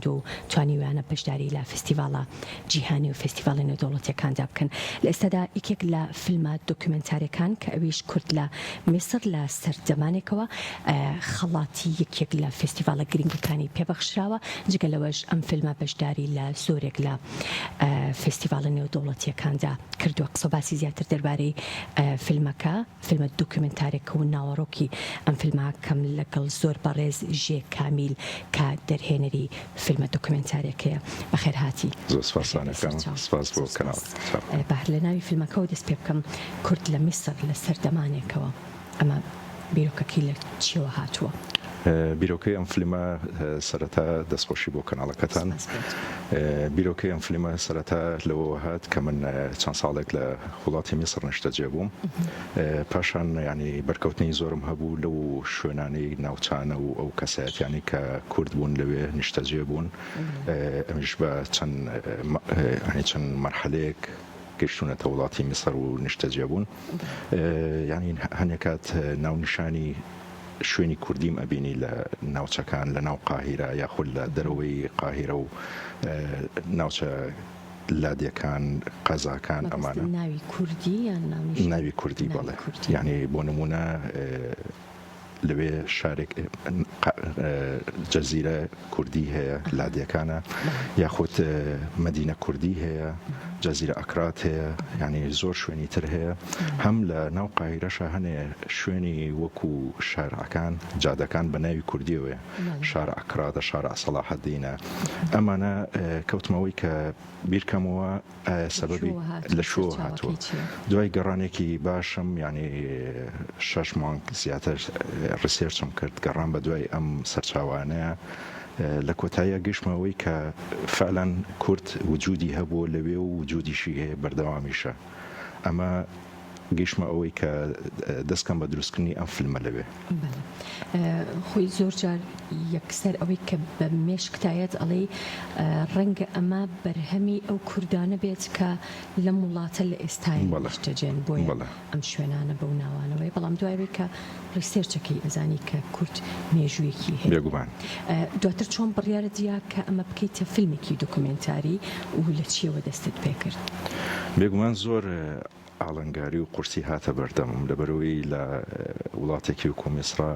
کردو و توانیویانە بەشداری لە فستیڤالە جیهانی و فستیڤاڵی نێودەوڵەتیەکاندا بکەن. لە ئێستادا یەکێک لە فیلمە دۆکیومنتاریەکان کە ئەویش کورد لە میسر لە سەردەمانێکەوە خەڵاتی یەکێک لە فستیڤالە گرنگەکانی پێبەخشراوە. جگە لەوەش ئەم فیلمە بەشداری لە زۆرێک لە فستیڤالە نێودەوڵەتیەکاندا کردووە. قسە باسی زیاتر دەربارەی فیلمەکە، فیلمە دۆکیومنتارێکە و ناوەڕۆکی ئەم فیلمە کەم لەگەڵ زۆر بەڕێز ژێ کامیل کە دەرهێنەری فیلمە دۆکیومنتارێکەیە. بەخێر هاتی. زۆر سپاسانەکەم. سپاس بۆ کەناڵ. بەهر لە ناوی فیلمەکەەوە دەست پێ بکەم کورد لە میسر لە سەردەمانێکەوە. ئەمە بیرۆکەکەی لە چیەوە هاتووە؟ بیرۆکەی ئەم فیلمە سەرەتا دەستخۆشی بۆ کەناڵەکەتان. بیرۆکەی ئەم فیلمە سەرەتا لەوە هات کە من چەند ساڵێک لە وڵاتی میسر نیشتەجێ بووم. پاشان ینی بەرکەوتنی زۆرم هەبوو لەو شوێنانەی ناوچانە و ئەو کەسایەتیانی کە کورد بوون لەوێ نیشتەجێ بوون. ئەمیش بە چەند مەرحەلەیەک گەشتونەتە وڵاتی میسر و نیشتەجێ بوون. ینی هەنێکات ناونیشانی شوێنی کوردیم ئەبینی لە ناوچەکان لە ناو قاهیرە یاخود لە دەرەوەی قاهیرە و ناوچە لادیەکان قەزاکان ئەمانە ناوی کوردی یان ناوی کوردی بەڵێ. یعنی بۆ نمونە لەوێ شارێک جەزیرە کوردی هەیە لادیەکانە، یاخود مەدینە کوردی هەیە، جەزیرە ئەکرات هەیە، ینی زۆر شوێنی تر هەیە. هەم لە ناو قاهیرەشە هەنێ شوێنی وەکو شارعەکان جادەکان بە ناوی کوردیەوەیە. شارە ئەکراتە، شارە سەلاحەدینە. ئەمانە کەوتمەوەی کە بیرکەمەوە سەبەبی لە شۆ هاتووە. دوای گەڕانێکی باشم ینی 6 مانگ زیاتر ڕسێرچم کرد گەڕان بە دوای ئەم سەرچاوانەیە. لە کۆتاییە گەشتمەوەی کە فعلەن کورد وجودی هەبوو لەوێ و وجودیشی هەیە بەردەوامیشە. ئەمە گەشتمە ئەوەی کە دەستکەم بە دروستکردنی ئەم فیلمە لەوێ. خۆی زۆر جار یەکسەر ئەوەی کە بە مێشکتایەت ئەڵێ ڕەنگە ئەمە بەرهەمی ئەو کوردانە بێت کە لەم وڵاتە لە ئێستای نیشتەجێن بۆیە ئەم شوێنانە بەو ناوانەوەی. بەڵام دوایەوەی کە ڕیسێرچەکەی ئەزانی کە کورد مێژوویەکی هەیە. بێگومان دواتر چۆن بڕیارە دیا کە ئەمە بکەیتە فیلمێکی دۆکیومنتاری و لە چیەوە دەستت پێ کرد؟ بێگومان زۆر ئاڵنگاری و قورسی هاتە بەردەمم لەبەرەوەی لە وڵاتێکی وەکو میسرە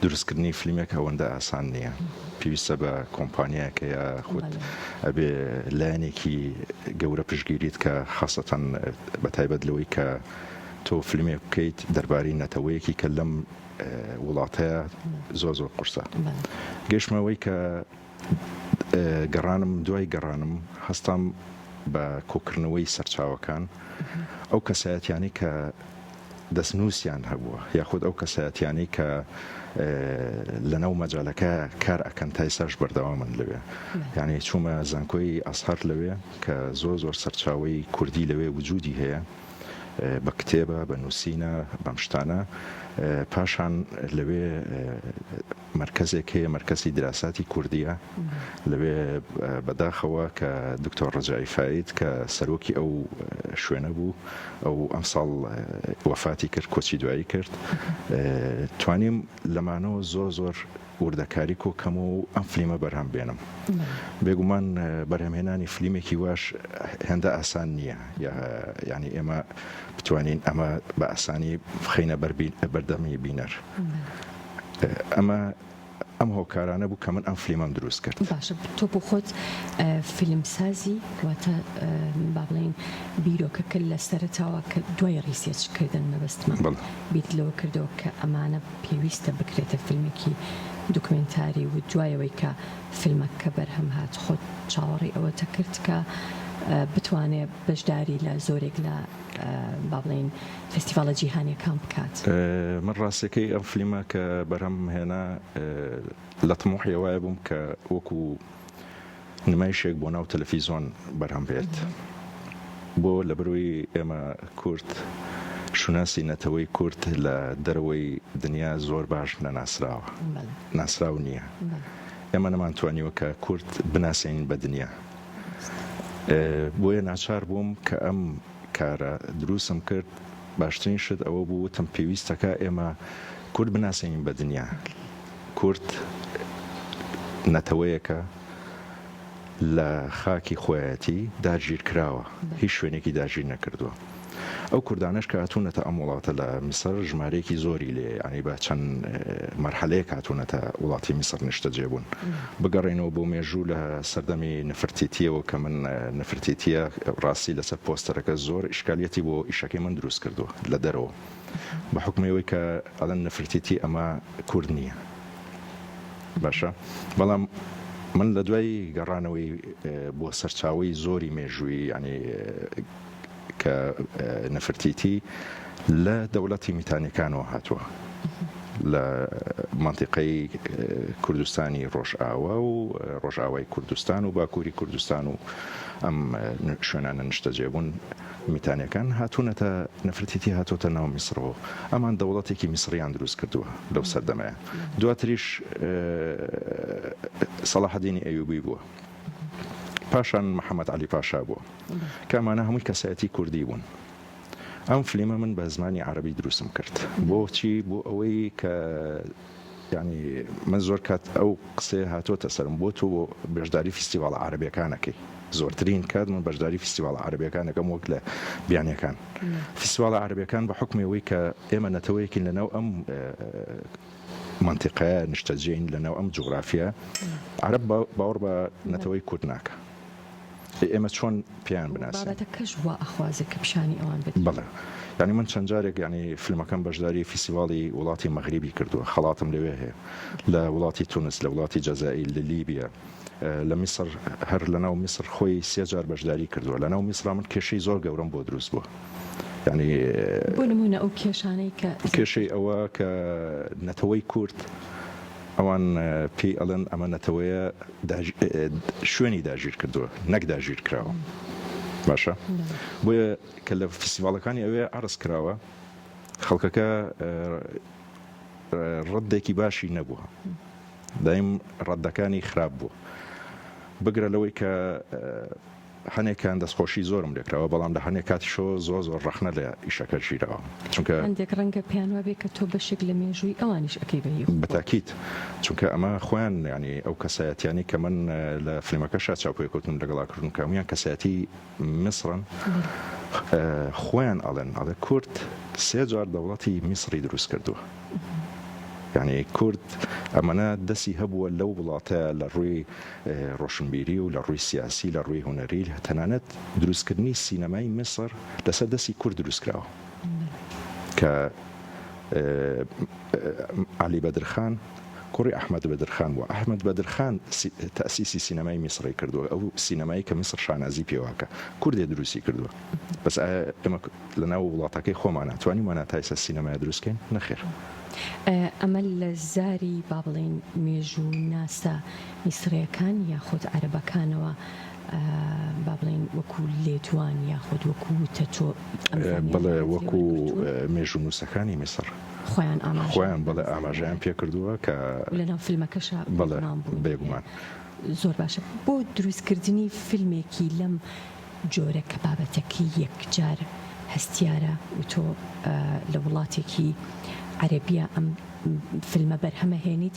دروستکردنی فیلمێک ئەوەندە ئاسان نییە. پێویستە بە کۆمپانیاکە یا خودت ئەبێ لایەنێکی گەورە پشگیریت کە خاصەتەن بەتایبەت لەوەی کە تۆ فیلمێک بکەیت دەربارەی نەتەوەیەکی کە لەم وڵاتەیە زۆر قورسە. گەشتمەوەی کە گەڕانم دوای گەڕانم هەستام بە کۆکردنەوەی سەرچاوەکان ئەو کەسایەتیانی کە دەستنووسیان هەبووە یاخود ئەو کەسایەتیانی کە لەناو مەجالەکە کار ئەکەن تای سەرش بەردەوا من لەوێ. یعنی چوومە زانکۆی ئەسهەر لەوێ کە زۆر سەرچاوی کوردی لەوێ وجودی هەیە بە کتێبە بە نووسینە بەم شتانە. پاشان لەوێ مرکزێک هەیە مرکزی دراساتی کوردیە لەوێ بەداخەوە کە دکتۆر ڕەجای فاید کە سەرۆکی ئەو شوێنە بوو ئەو ئەم ساڵ وەفاتی کرد کۆچی دوایی کرد. توانیم لەمانەوە زۆر وردەکاری کۆکەم و ئەم فیلمە بەرهەم بێنم. بێگومان بەرهەمهێنانی فیلمێکی واش هێندە ئاسان نییە. یعنی ئێمە بتوانین ئەمە بە ئاسانی بخەینە بەردەمی بینەر. ئەم هۆکارانە بوو کە من ئەم فیلمەم دروست کرد. باشە تۆ بۆ خۆت فیلمسازی واتە با بڵێن بیرۆکەکە لە سەرەتاوە کە دوای ڕیسێرچکردن مەبەستمان بیت لەوە کردەوە کە ئەمانە پێویستە بکرێتە فیلمێکی دۆکیومنتاری و دوایەوەی کە فیلمەکە بەرهەم هات خۆت چاوەڕێی ئەوەتە کرد کە بتوانێت بەشداری لە زۆرێک لە با بڵێن فستیڤالە جیهانیەکان بکات. من ڕاستەکەی ئەم فیلمە کە بەرهەم هێنا لە تەمۆحی وایە بووم کە وەکو نمایشێک بۆ ناو تەلەڤیزۆن بەرهەم بێت بۆ لەبەرەوەی ئێمە کورد شوناسی نەتەوەی کورد لە دەرەوەی دنیا زۆر باش نەناسراوە ناسراو نییە. ئێمە نەمانتوانیوە کە کورد بناسێنین بە دنیا. بۆیە ناچار بووم کە ئەم کارە دروستم کرد. باشترین شت ئەوە بوو وتم پێویستەکە ئێمە کورد بناسێنین بە دنیا. کورد نەتەوەیەکە لە خاکی خۆیەتی داگیر کراوە هیچ شوێنێکی داگیر نەکردووە. ئەو کوردانش کە هاتوونەتە ئەم وڵاتە لە میسر ژمارەیەکی زۆری لێ ینی بە چەند مەرحەلەیەک هاتوونەتە وڵاتی میسر نیشتە جێبوون بگەڕێنەوە بۆ مێژوو لە سەردەمی نفرتیتیەوە کە من نفرتیتیە ڕاستی لەسەر پۆستەرەکە زۆر ئیشکالیەتی بۆ ئیشەکەی من دروست کردووە لە دەرەوە بە حکمەوەی کە ئەڵەن نفرتیتی ئەمە کورد نییە باشە بەڵام من لە دوای گەڕانەوەی بۆ سەرچاوی زۆری مێژووی ینی کە نفرتیتی لە دەوڵەتی میتانیەکانەوە هاتووە لە منطقەی کوردستانی ڕۆژئاوا و ڕۆژئاوای کوردستان و باکووری کوردستان و ئەم شوێنانە نیشتە جێبوون میتانیەکان هاتوونەتە نفرتیتی هاتوۆتە ناو میسرەوە ئەمان دەوڵەتێکی میسریان دروست کردووە لەو سەردەمەیە دواتریش سەلاحەدینی ئەیوبی بووە پاشان محەممەد علی پاشا بووە کامانە هەمووی کەسایەتی کوردی بوون ئەم فلیمە من بە زمانی عەرەبی دروستم کرد بۆچی بۆ ئەوەی کە ینی من زۆر کات ئەو قسێ هاتوۆتە سەرم بۆ تۆ بەشداری فستیڤاڵە عەرەبیەکانەکەی زۆرترین کات من بەشداری فستیڤاڵە عەرەبیەکانەکەم وەک لە بیانیەکان فستیڤاڵە عەرەبیەکان بە حکمەوەی کە ئێمە نەتەوەیەکین لەناو ئەم منطقەیە نیشتەجێین لەناو ئەم جوغرافیە عەرەب باوەڕ بە نەتەوەی کورد ناکە ئێمە چۆن پیان بناسین کەش وە ئەخوازە کە پیشانی ئەوان بێت بەڵێ ینی من چەند جارێک ینی فیلمەکەم بەشداری فیسیڤاڵی وڵاتی مەغریبی کردووە خەڵاتم لەوێ هەیە لە وڵاتی تونس لە وڵاتی جەزائیر لە لیبیا لە میسر هەر لەناو میسر خۆی سێ جار بەشداری کردووە لەناو میسرا من کێشەی زۆر گەورەم بۆ دروست بووە ینی بۆ نمونە ئەو کێشانەی کە کێشەی ئەوە کە نەتەوەی کورد ئەوان پێی ئەڵێن ئەمە نەتەوەیە شوێنی داگیر کردووە نەک داگیر کراوە باشە بۆیە کە لە فستیڤاڵەکانی ئەوێ عرض کراوە خەڵکەکە ڕەدێکی باشی نەبووە دایم ڕەدەکانی خراپ بووە بگرە لەوەی کە هەنێکان دەستخۆشی زۆرم لێکراوە بەڵام لە هەنێک کاتیشەوە زۆر ڕەخنە لە ئیشەکە ژیرەوە چونکە هەندێک ڕەنگە پیانوە بێت کە تۆ بەشێک لە مێژووی ئەوانیش ئەەکەی بەهی بەتاکیت چونکە ئەمە خۆیان ینی ئەو کەسایەتیانی کە من لە فلیمەکەشا چاپۆیکوتم لەگەڵاکردن کامیان کەسایەتی میسرن خۆیان ئەڵێن ئەڵێ کورد سێ جار دەوڵەتی میسری دروست کردووە یعنی کورد ئەمەە دەستی هەبووە لەو وڵاتە لە ڕووی ڕۆشنبیری و لە ڕووی سیاسی لە ڕووی هوەری تەنانەت دروستکردنی سینەمای میسر لەسەر دەستی کورد دروستکراوە کە علی بەدرخان کوڕی ئەحمەد بەدرخان بووە ئەحمەد بەدرخان تەسیسی سینەمای میسری کردووە ئەو سینەمایی کە میسر شانازی پێواکە کوردێ دروستی کردووە بەس ئێمە لەناو وڵاتەکەی خۆمان ناتوانین واناتایسە سینەمای دروستکەین نەخێر ئەمە لە زاری با بڵێن مێژوو ناسە میسرەکان یاخود عەرەبەکانەوە با بڵێن وەکو لێدوان یاخود وەکو تەتۆ بڵێ وەکو مێژوو نووسەکانی میسر خۆیان بڵێ ئاماژیان پێ کردووە کە لەناو فیلمەکەشە بڵێ بێگومان زۆر باشە بۆ دروستکردنی فیلمێکی لەم جۆرە کە بابەتەکەی یەکجار هەستیارە و تۆ لە وڵاتێکی عەرەبیە ئەم فیلمە بەرهەمە هێنیت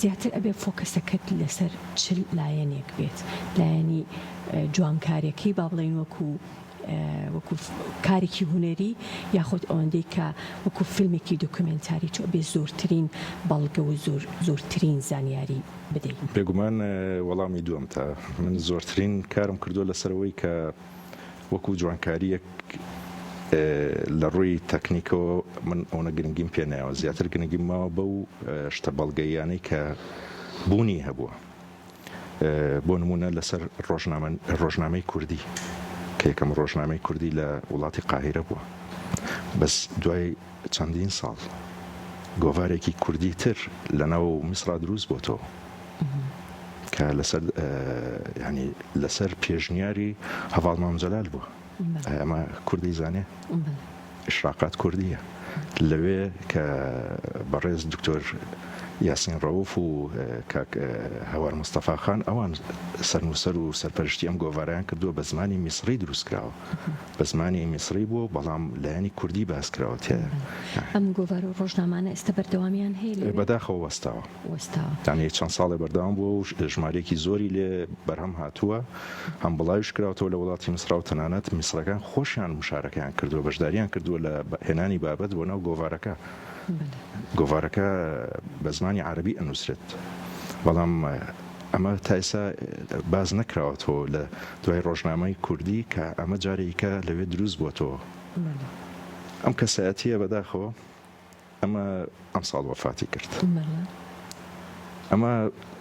زیاتر ئەبێ فۆکەسەکەت لەسەر چل لایەنێک بێت لایەنی جوانکاریەکەی با بڵێن وەکو کارێکی هونەری یاخود ئەوەندەی کە وەکو فیلمێکی دۆکومنتاری تۆ بێ زۆرترین بەڵگە و زۆرترین زانیاری بدەیت بێگومان وەڵامی دووەم تا من زۆرترین کارم کردو لەسەرەوەی کە وەکو جوانکاریەک لە ڕووی تەکنیکەوە من ئەوە گرنگیم پێ نایەوە زیاتر گرنگیم ماوە بەو شتە بەڵگەیانەی کە بوونی هەبووە بۆ نمونە لەسەر ڕۆژنامەی کوردی کە یەکەم ڕۆژنامەی کوردی لە وڵاتی قاهیرە بووە بەس دوای چەندین ساڵ گۆڤارێکی کوردی تر لەناو میسرا دروست بۆتەوە کە ینی لەسەر پێشنیاری هەڤاڵ مامجەلال بووە ئەمە کوردی زانێ ئشراقات کوردیە لەوێ کە بەڕێز دکتۆر یاسین ڕەوف و کاک هەوار مستەفا خان ئەوان سەرنووسەر و سەرپەرشتی ئەم گۆڤارەیان کردووە بە زمانی میسری دروستکراوە بە زمانی میسری بوو بەڵام لایەنی کوردی باس کراوە تێدا ئەم گۆڤار و ڕۆژنامانە ئێستا بەردەوامیان هەیە بەداخەوە وەستاوە یعنی چەند ساڵێ بەردەوام بوو و ژمارەیەکی زۆری لێ بەرهەم هاتووە هەم بڵاویش کراوەوە لە وڵاتی میسر و تەنانەت میسرەکان خۆشیان مشارەکەیان کردووە بەشداریان کردووە لە هێنانی بابەت بۆ ناو گۆڤارەکە گۆڤارەکە بە زمانی عەرەبی ئەنووسرێت بەڵام ئەمە تا ئێستا باز نەکراوەتەوە لە دوای ڕۆژنامەی کوردی کە ئەمە جارێکە لەوێ دروست بووەتەوە ئەم کەسایەتیە بەداخەوە ئەمە ئەم ساڵ وەفاتی کرد ئەمە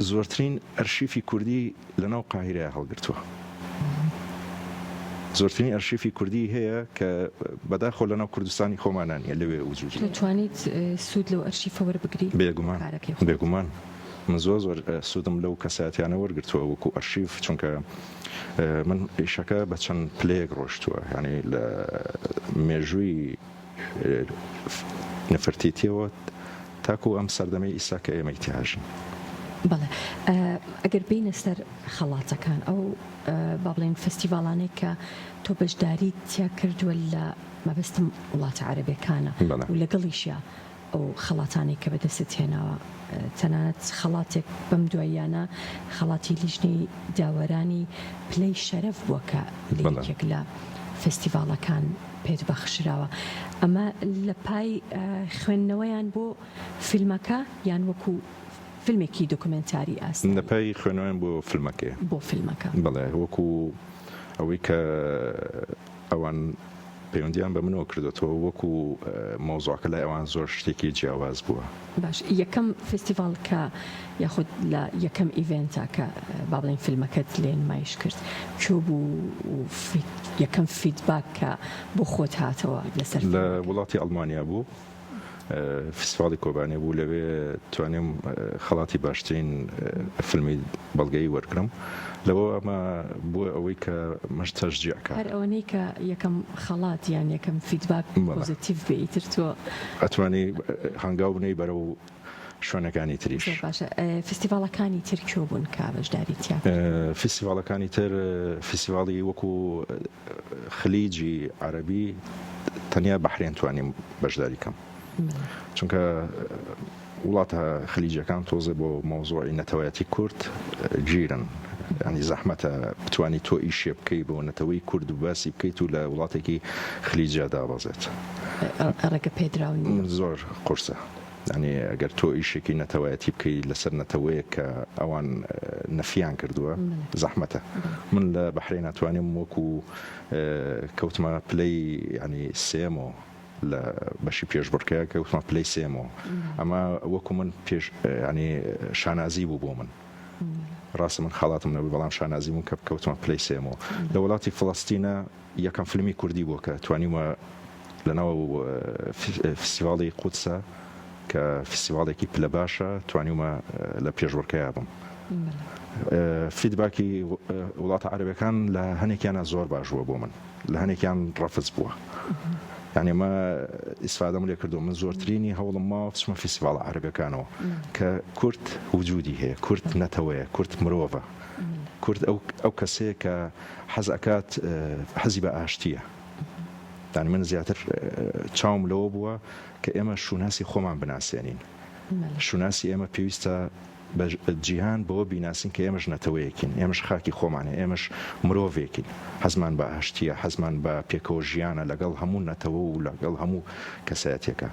زۆرترین ئەرشیفی کوردی لەناو قاهیرەیە هەڵگرتووە زۆرترین ئەرشیفی کوردی هەیە کە بەداخۆ لەناو کوردستانی خۆمانانیە لەوێ وجودی دەتوانیت سوود لەو ئەرشیفە وەربگریت بێگومان من زۆر سوودم لەو کەسایەتیانە وەرگرتووە وەکو ئەرشیف چونکە من ئیشەکە بە چەند پلەیەک ڕۆشتووە یعنی لە مێژووی نەفرتیتیەوە تاکو ئەم سەردەمەی ئیسا کە ئێمە ئیتیاژین بەڵێ ئەگەر بینە سەر خەڵاتەکان ئەو با بڵێن فستیڤالانەی کە تۆ بەشداری تیا کردووە لە مەبەستم وڵاتە عەرەبیەکانە و لەگەڵیشە ئەو خەڵاتانی کە بەدەست هێناوە تەنانەت خەڵاتێک بەم دواییانە خەڵاتی لیژنەی داوەرانی پلەی شەرەف بووە کە لێکێک لە فستیڤالەکان پێت بەخشراوە ئەمە لە پای خوێندنەوەیان بۆ فیلمەکە یان وەکو فیلمێکی دۆکومنتاری ئاستا لەپای خوێنەوەیان بۆ فیلمەکە بەڵێ وەکو ئەوەی کە ئەوان پەیوەندیان بە منەوە کردێتەوە وەکو مۆزوعەکە لای ئەوان زۆر شتێکی جیاواز بووە باش یەکەم فستیڤال کە یاخود لە یەکەم ئیڤێنتە کە با بڵێن فیلمەکەت لێ نمایش کرد چۆ بوو یەکەم فیدباک کە بۆ خۆت هاتەوە لەسەر لە وڵاتی ئەڵمانیا بوو فستیڤاڵی کۆبانێ بوو لەوێ توانیم خەڵاتی باشترین فیلمی بەڵگەی وەرگرم لەوە ئەمە بووە ئەوەی کە مەش تەشجیعکە هەر ئەوەنەی کە یەکەم خەڵات یان یەکەم فیدباک پۆزیتیڤ بێیتر تۆ ئەتوانی هەنگاو بنەی بەرەو شوێنەکانی تریش باشە فستیڤالەکانی تر کێ بوون کە بەشداری تیا فستیڤالەکانی تر فستیڤاڵی وەکو خلیجی عەرەبی تەنیا بەحرێن توانیم بەشداری کەم چونکە وڵاتە خلیجەکان تۆزێ بۆ مۆزوعی نەتەوەیەتی کورد گیرن ینی زەحمەتە بتوانی تۆ ئیشێ بکەی بۆ نەتەوەی کورد و باسی بکەیت و لە وڵاتێکی خلیجە دابەزێت ڕێگە پێدراون زۆر قورسە ینی ئەگەر تۆ ئیشێکی نەتەوەیەتی بکەی لەسەر نەتەوەیە کە ئەوان نەفیان کردووە زەحمەتە من لە بەحرێن ناتوانیم وەکو کەوتمە پلەی ینی سێمەوە لە بەشی پێشبڕکەیە کەوتمە پلەی سێمەوە ئەمە وەکو من پێش ینی شانازی بوو بۆ من ڕاستە من خەڵاتم نەبوو بەڵام شانازی بوون کە کەوتمە پلەی سێمەوە لە وڵاتی فڵەستینە یەکەم فیلمی کوردی بووە کە توانیمە لەناو فستیڤاڵی قودسە کە فستیڤاڵێکی پلە باشە توانیمە لە پێشبڕکەیە بم فیدباکی وڵاتە عەرەبیەکان لە هەنێکیانە زۆر باش بووە بۆ من لە هەنێکیان ڕەفز بووە یعنی ئمە ئیسفادەم لێ کردو من زۆرترینی هەوڵم ماوە بچمە فستیڤاڵە عەرەبیەکانەوە کە کورد وجودی هەیە کورد نەتەوەیە کورد مرۆڤە کورد ئەو کەسەیە کە حەز ئەکات حەزی بە ئاشتیە یعنی من زیاتر چاوم لەوە بووە کە ئێمە شوناسی خۆمان بناسیێنین شوناسی ئێمە پێویستە جیهان بەوە بیناسین کە ئێمەش نەتەوەیەکین ئێمەش خاکی خۆمانە ئێمەش مرۆڤێکین حەزمان بە ئاشتیە حەزمان بە پێکەوە ژیانە لەگەڵ هەموو نەتەوە و لەگەڵ هەموو کەسایەتێکە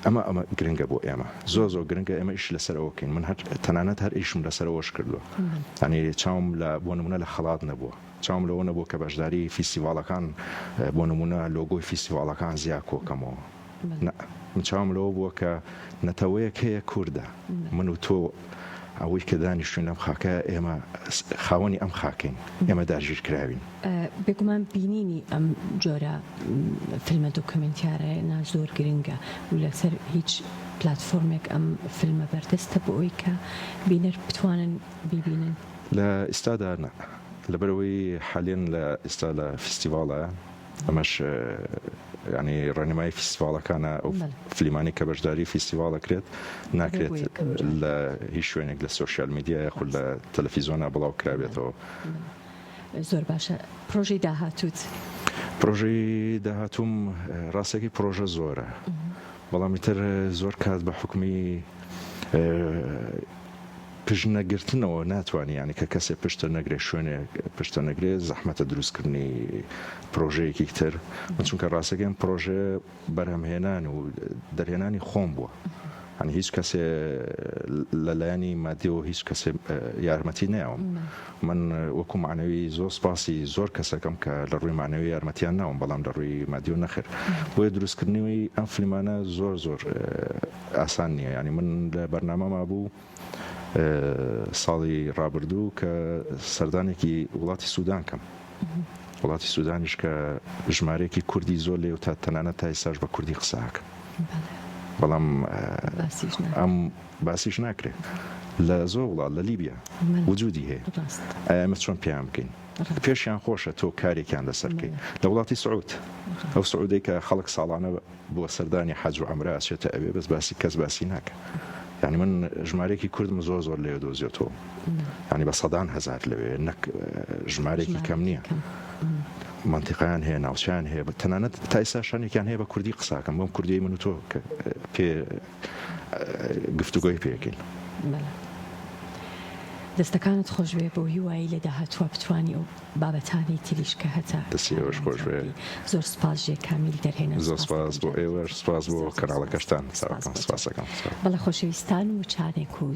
ئەمە گرنگە بۆ ئێمە زۆر گرنگە ئێمە ئیش لەسەرەوەکەین من تەنانەت هەر ئیشم لەسەرەوەش کردووە ینی چاوم بۆ نمونە لە خەڵات نەبووە چاوم لەوە نەبووە کە بەشداری فستیڤاڵەکان بۆ نمونە لۆگۆی فستیڤاڵەکان زیاد کۆکەمەوە من چاوم لەوە بووە کە نەتەوەیەک هەیە کووردە من و تۆ ئەوەی کە دانیشتوین ئەم خاکە ئێمە خاوەنی ئەم خاکەین ئێمە داگیر کراوین بێگومان بینینی ئەم جۆرە فیلمە دۆکومنتیارە زۆر گرنگە و لەسەر هیچ پلاتفۆرمێک ئەم فیلمە بەردەستە بۆ ئەوی کە بینەر بتوانن ببینن لە ئێستادا لەبەرەوەی حالێن لە ئێستا لە فستیڤاڵە ئەمەش ینی ڕێنمای فیستیڤالەکانە ئەو فلیمانی کە بەشداری فیستیڤالە کرێت ناکرێت لە هیچ شوێنێک لە سوۆشیال میدیا یاخود لە تەلەڤیزۆنە بڵاو کرابێتەوە. زۆر باشە. پرۆژەی داهاتوت؟ پرۆژەی داهاتووم ڕاستێکی پرۆژە زۆرە، بەڵامی تر زۆر کات بە حکومی پژنەگرتنەوە ناتوانانی ینی کە کەسێ پشتە نەگرێت شوێنێ پشتە نەگرێت زەحمەتە دروستکردنی پرۆژەیەکی تر چونکە ڕاستەکەم پرۆژێ بەرهەمهێنان و دەرهێنانی خۆم بووە. هەنی هیچ کەسێ لەلایانی مادیەوە هیچ کەسێ یارمەتی ناوم. من وەکو معنەوی زۆر سپاسی زۆر کەسەکەم کە لە ڕووی معنەوی یارمەتیان ناوم، بەڵام لە ڕووی مادیۆ نەخێر. بۆیە دروستکردنەوەی ئەم فلیمانە زۆر ئاسان نییە. ینی من لە بەرنامەما بوو ساڵی ڕابردوو کە سەردانێکی وڵاتی سوودان کەم. وڵاتی سوودانیش کە ژمارەیەکی کوردی زۆر لێ و تا تەنانەت تا ئێستاش بە کوردی قساکەم. بەڵام ئەم باسیش ناکرێت لە زۆر وڵات لە لیبیا وجودی هەیە. ئەمە چۆن پێیان بکەین؟ پێشیان خۆشە تۆ کارێکیان لەسەرکەی. لە وڵاتی سعود ئەو سعودەی کە خەڵک ساڵانە بۆ سەردانی حەج و عومرە ئەچێتە ئەوێ بەس باسی کەس باسی ناکە. ینی من ژمارێکی کوردم زۆر لێ دۆزیێتەوە، ینی بە سەدان هەزار لەوێ نەک ژمارێکی کەم نییە. منتیقیان هەیە، ناوچیان هەیە، تەنانەت تا ئێستا شانێکیان هەیە بە کوردی قساکەم، بۆم کوردی من و تۆ کە پێ گفتوگۆی پێکەین. دەستەکانت خۆشوێ بۆ هیوایی لە داهاتووە بتوانی ئەو بابەتانی تریش کە هەتا دەستیەوەش خۆشوێ. زۆر سپاس ژێ کامیل دەرهێنە. زۆر سپاس بۆ ئێوەش، سپاس بۆ کەناڵەکەشتان. سپاسەکەم. بەڵە خۆشەویستان و چارێک و